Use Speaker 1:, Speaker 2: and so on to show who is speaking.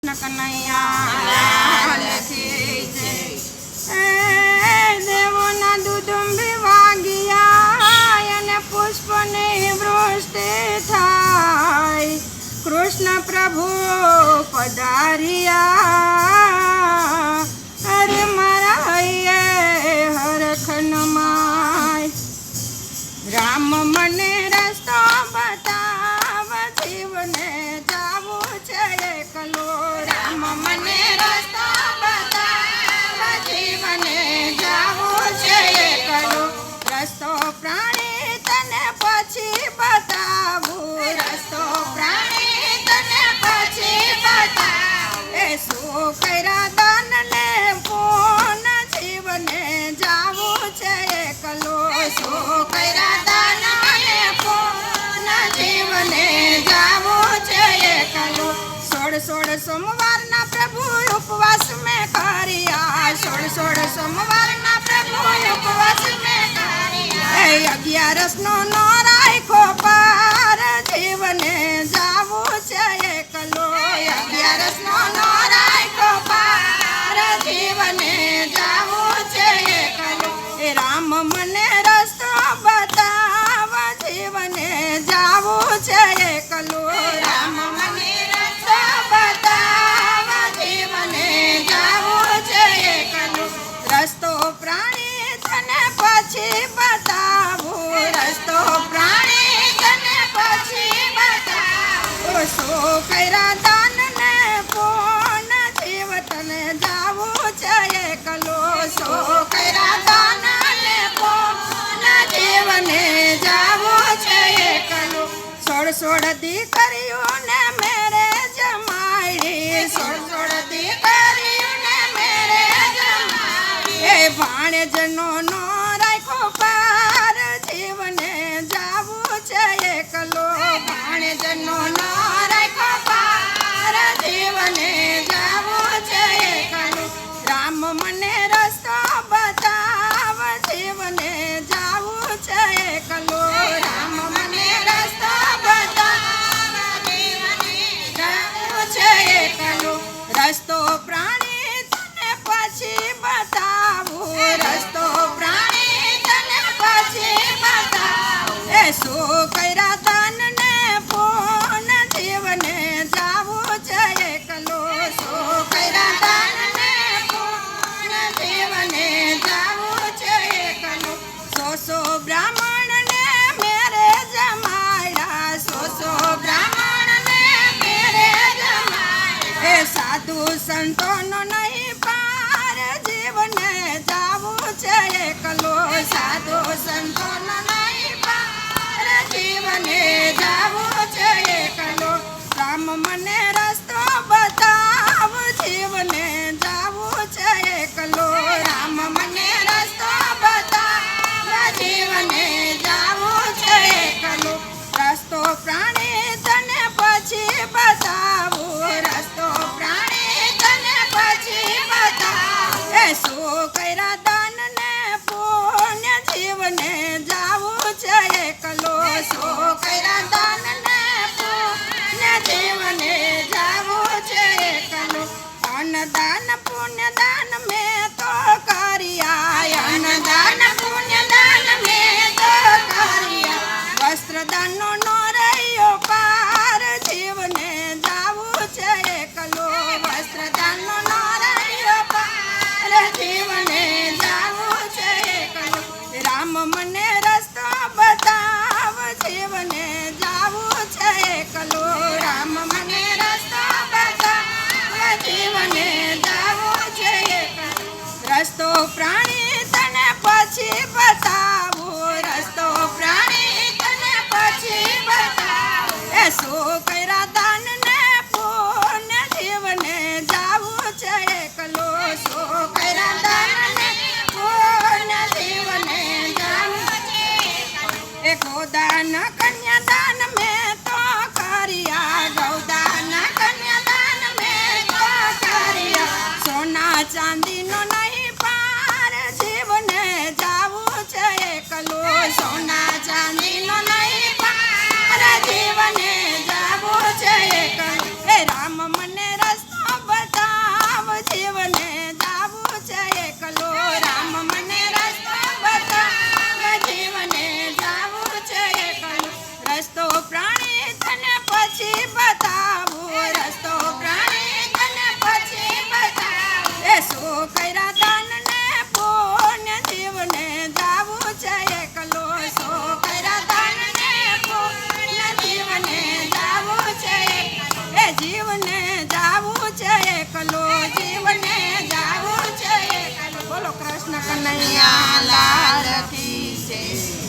Speaker 1: કનૈયા દેવોના દુદુંબી વાગ્યા અને પુષ્પની વૃષ્ટિ થાય. કૃષ્ણ પ્રભુ પધાર્યા અરે મારા હૈયે હરખન માય. રામ મને રસ્તો બતાવ જીવને જાવું છે એકલો. રામ મને રસ્તો બતાવ જીવને જાવું છે એકલો. રસ્તો પ્રાણી તને પછી બતાવું. રસ્તો પ્રાણી તને પછી બતાવું. એ શું કર્યા દાન ને પૂન જીવને જાવું છે એકલો. શું કર્યા દાન ને પૂન જીવને જાવું છે એકલો. 16 સોમવારના પ્રભુ ઉપવાસ મેં કર્યા. 16 સોમવારના પ્રભુ ઉપવાસ મેં કર્યા. 11 નો રાખ્યો પાર જીવને જાવું છે એકલો. 11 નો રાખ્યો પાર જીવને જાવું છે એકલો. એ રામ મને રસ્તો બતાવ જીવને જાવું છે એકલો. રામ મને રસ્તો બતાવ જીવને જાવું છે એકલો. રસ્તો પ્રાણી તને પછી બતાવું. રસ્તો પ્રાણી તને પછી બતાવું. શું કર્યા દાન ને પૂન જીવ તને જાવું છે એકલો. શું કર્યા દાન ને પૂન જીવને જાવું છે એકલો. 16 દીકરીઓને મેરે જમાડી. 16 દીકરીઓને મેરે જમાડી. એ ભાણેજનો નો રાખ્યો પાર જીવને જાવું છે એકલો. ભાણેજનો નો રાખ્યો પાર જીવને જાવું છે એકલો. રામ મને રસ્તો બતાવ જીવને જાવું છે એકલો. રામ મને રસ્તો બતાવ જીવને જાવું છે એકલો. રસ્તો પ્રાણી તને પછી બતાવું. રસ્તો પ્રાણી તને પછી બતાવું. એ શું કર્યા દાન ને પૂન જીવને જાવું છે એકલો. શું કર્યા દાન ને પૂન જીવને જાવું છે એકલો. 100 બ્રાહ્મણ ને મેરે જમાડ્યા. 100 બ્રાહ્મણ ને મેરે જમાડ્યા. એ સાધુ સંતોનો નહીં પાર જીવને જાવું છે એકલો. સાધુ સંતોનો નહીં પાર જીવને જાવું છે એકલો. રામ મને રસ્તો બતાવ જીવને જાવું છે એકલો. રામ મને રસ્તો બતાવ જીવને જાવું છે એકલો. રસ્તો પ્રાણી તને પછી બતાવું. રસ્તો પ્રાણી તને પછી બતાવું. એ શું કર્યા દાન ને પુણ્ય જીવને જાવું છે એકલો. શું કર્યા દાન ને પુણ્ય જીવને જાવું છે એકલો. અન્નદાન પુણ્યદાન મેં તો કર્યા. અન્નદાન પુણ્યદાન મેં તો કર્યા. વસ્ત્રદાનનો નો રહ્યો પાર જીવને જાવું છે એકલો. વસ્ત્રદાનનો નો રહ્યો પાર જીવને જાવું છે એકલો. રામ મને રસ્તો બતાવ જીવને જાવું છે એકલો. રામ મને રસ્તો બતાવ જીવને જાવું છે એકલો. રસ્તો પ્રાણી તને પછી બતાવું. રસ્તો પ્રાણી તને પછી જીવને જાવું છે એકલો, જીવને જાવું છે એકલો. બોલો કૃષ્ણ કનૈયા લાલ કી જય.